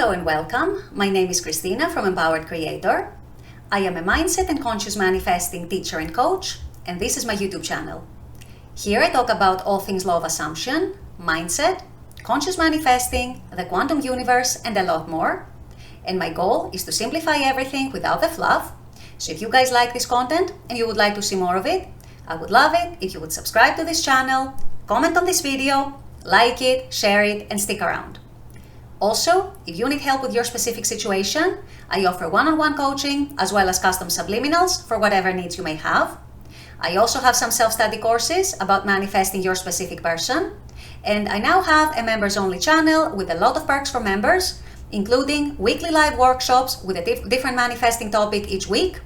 Hello and welcome. My name is Christina from Empowered Creator. I am a mindset and conscious manifesting teacher and coach, and this is my YouTube channel. Here I talk about all things law of assumption, mindset, conscious manifesting, the quantum universe, and a lot more. And my goal is to simplify everything without the fluff. So if you guys like this content and you would like to see more of it, I would love it if you would subscribe to this channel, comment on this video, like it, share it, and stick around. Also, if you need help with your specific situation, I offer one-on-one coaching as well as custom subliminals for whatever needs you may have. I also have some self-study courses about manifesting your specific person. And I now have a members-only channel with a lot of perks for members, including weekly live workshops with a different manifesting topic each week,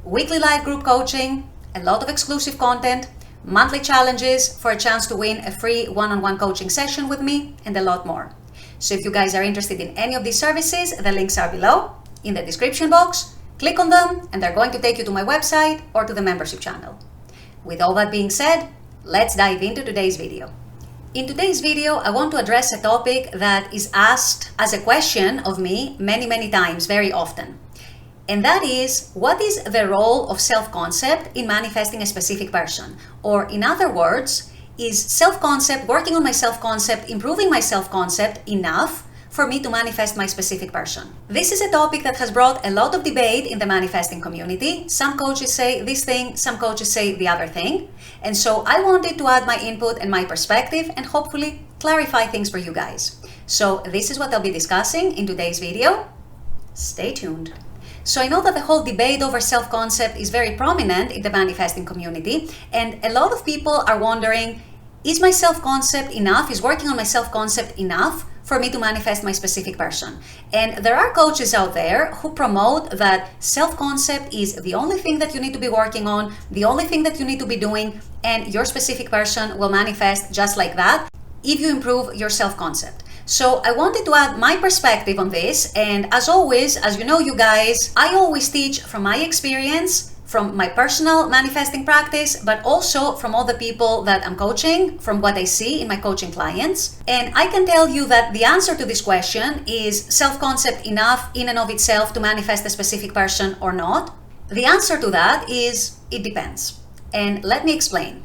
weekly live group coaching, a lot of exclusive content, monthly challenges for a chance to win a free one-on-one coaching session with me, and a lot more. So if you guys are interested in any of these services, the links are below in the description box. Click on them and they're going to take you to my website or to the membership channel. With all that being said, let's dive into today's video. In today's video, I want to address a topic that is asked as a question of me many times, very often. And that is, what is the role of self-concept in manifesting a specific person? Or in other words, is self-concept, working on my self-concept, improving my self-concept enough for me to manifest my specific person? This is a topic that has brought a lot of debate in the manifesting community. Some coaches say this thing, some coaches say the other thing. And so I wanted to add my input and my perspective and hopefully clarify things for you guys. So this is what I'll be discussing in today's video. Stay tuned. So I know that the whole debate over self-concept is very prominent in the manifesting community, and a lot of people are wondering, is my self-concept enough? Is working on my self-concept enough for me to manifest my specific person? And there are coaches out there who promote that self-concept is the only thing that you need to be working on, the only thing that you need to be doing, and your specific person will manifest just like that if you improve your self-concept. So I wanted to add my perspective on this, and as always, as you know, you guys, I always teach from my experience, from my personal manifesting practice, but also from all the people that I'm coaching, from what I see in my coaching clients. And I can tell you that the answer to this question is self-concept enough in and of itself to manifest a specific person or not? The answer to that is it depends. And let me explain.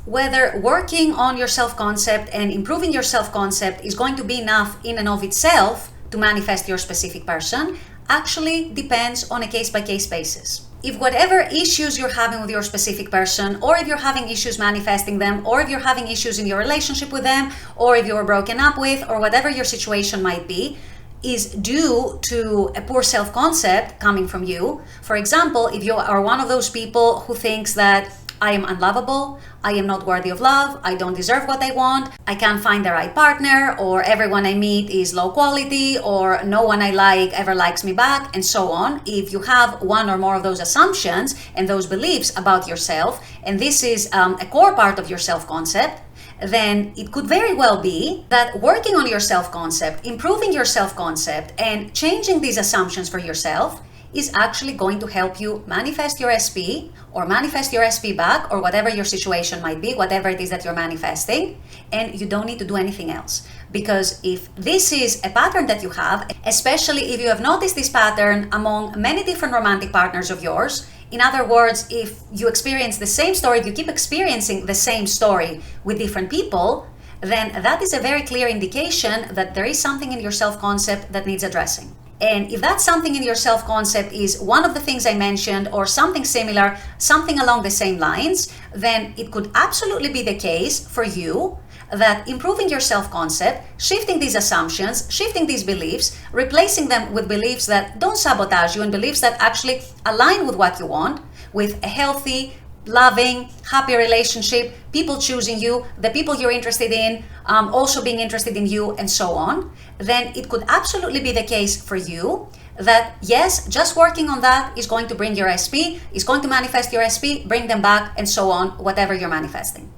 Whether working on your self-concept and improving your self-concept is going to be enough in and of itself to manifest your specific person actually depends on a case-by-case basis. If whatever issues you're having with your specific person, or if you're having issues manifesting them, or if you're having issues in your relationship with them, or if you're broken up with, or whatever your situation might be, is due to a poor self-concept coming from you. For example, if you are one of those people who thinks that I am unlovable, I am not worthy of love, I don't deserve what I want, I can't find the right partner, or everyone I meet is low quality, or no one I like ever likes me back, and so on. If you have one or more of those assumptions and those beliefs about yourself, and this is a core part of your self-concept, then it could very well be that working on your self-concept, improving your self-concept, and changing these assumptions for yourself is actually going to help you manifest your SP or manifest your SP back, or whatever your situation might be, whatever it is that you're manifesting, and you don't need to do anything else. Because if this is a pattern that you have, especially if you have noticed this pattern among many different romantic partners of yours, in other words, if you experience the same story, if you keep experiencing the same story with different people, then that is a very clear indication that there is something in your self-concept that needs addressing. And if that something in your self-concept is one of the things I mentioned, or something similar, something along the same lines, then it could absolutely be the case for you that improving your self-concept, shifting these assumptions, shifting these beliefs, replacing them with beliefs that don't sabotage you and beliefs that actually align with what you want, with a healthy, loving, happy relationship, people choosing you, the people you're interested in, also being interested in you, and so on, then it could absolutely be the case for you that yes, just working on that is going to bring your SP, is going to manifest your SP, bring them back, and so on, whatever you're manifesting.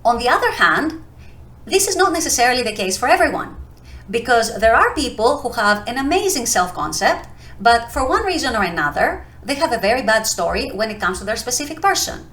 On the other hand, this is not necessarily the case for everyone, because there are people who have an amazing self-concept, but for one reason or another, they have a very bad story when it comes to their specific person.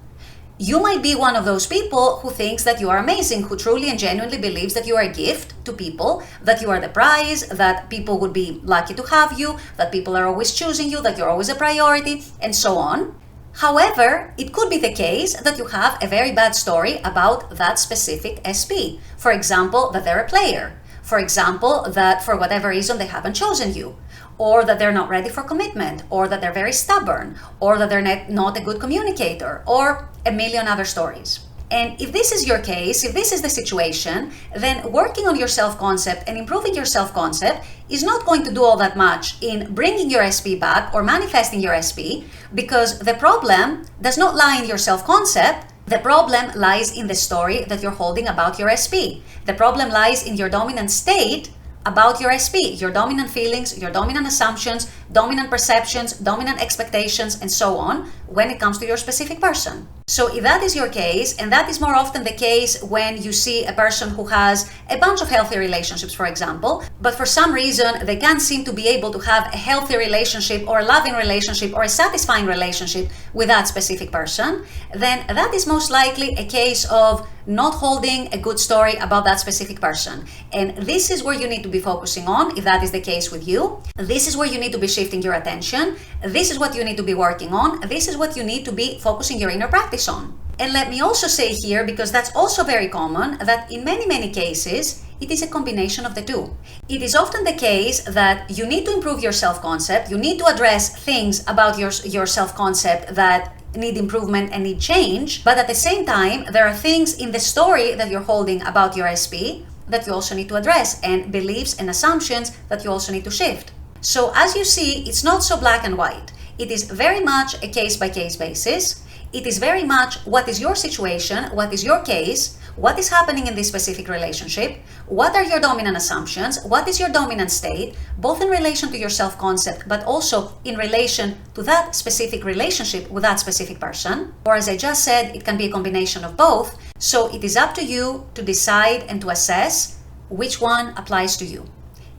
You might be one of those people who thinks that you are amazing, who truly and genuinely believes that you are a gift to people, that you are the prize, that people would be lucky to have you, that people are always choosing you, that you're always a priority, and so on. However, it could be the case that you have a very bad story about that specific SP. For example, that they're a player. For example, that for whatever reason they haven't chosen you, or that they're not ready for commitment, or that they're very stubborn, or that they're not a good communicator, or a million other stories. And if this is your case, if this is the situation, then working on your self-concept and improving your self-concept is not going to do all that much in bringing your SP back or manifesting your SP, because the problem does not lie in your self-concept. The problem lies in the story that you're holding about your SP. The problem lies in your dominant state about your SP, your dominant feelings, your dominant assumptions, dominant perceptions, dominant expectations, and so on when it comes to your specific person. So if that is your case, and that is more often the case when you see a person who has a bunch of healthy relationships, for example, but for some reason they can't seem to be able to have a healthy relationship or a loving relationship or a satisfying relationship with that specific person, then that is most likely a case of not holding a good story about that specific person. And this is where you need to be focusing on, if that is the case with you. This is where you need to be shifting your attention. This is what you need to be working on. This is what you need to be focusing your inner practice on. And let me also say here, because that's also very common, that in many cases, it is a combination of the two. It is often the case that you need to improve your self-concept, you need to address things about your self-concept that need improvement and need change, but at the same time, there are things in the story that you're holding about your SP that you also need to address, and beliefs and assumptions that you also need to shift. So as you see, it's not so black and white. It is very much a case-by-case basis. It is very much what is your situation, what is your case, what is happening in this specific relationship, what are your dominant assumptions, what is your dominant state, both in relation to your self-concept, but also in relation to that specific relationship with that specific person. Or as I just said, it can be a combination of both. So it is up to you to decide and to assess which one applies to you.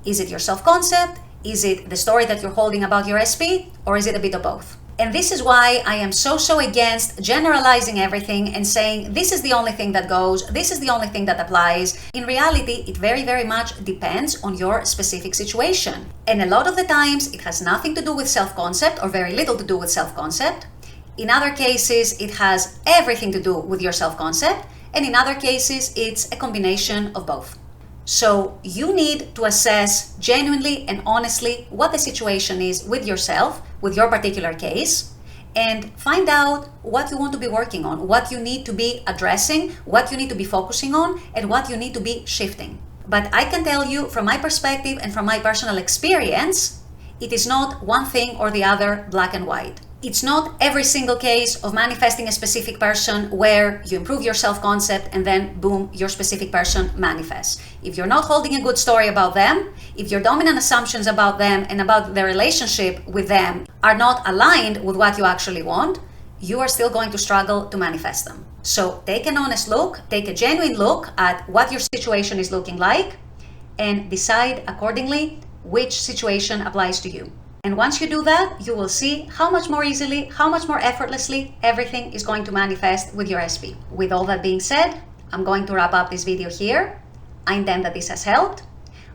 Is it your self-concept? Is it the story that you're holding about your SP? Or is it a bit of both? And this is why I am so against generalizing everything and saying this is the only thing that goes, this is the only thing that applies. In reality, it very much depends on your specific situation. And a lot of the times, it has nothing to do with self-concept or very little to do with self-concept. In other cases, it has everything to do with your self-concept. And in other cases, it's a combination of both. So you need to assess genuinely and honestly what the situation is with yourself, with your particular case, and find out what you want to be working on, what you need to be addressing, what you need to be focusing on, and what you need to be shifting. But I can tell you from my perspective and from my personal experience, it is not one thing or the other, black and white. It's not every single case of manifesting a specific person where you improve your self-concept and then boom, your specific person manifests. If you're not holding a good story about them, if your dominant assumptions about them and about the relationship with them are not aligned with what you actually want, you are still going to struggle to manifest them. So take an honest look, take a genuine look at what your situation is looking like and decide accordingly which situation applies to you. And once you do that, you will see how much more easily, how much more effortlessly everything is going to manifest with your SP. With all that being said, I'm going to wrap up this video here. I intend that this has helped.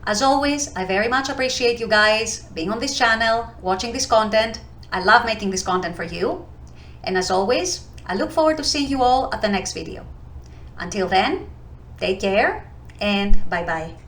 As always, I very much appreciate you guys being on this channel, watching this content. I love making this content for you. And as always, I look forward to seeing you all at the next video. Until then, take care and bye-bye.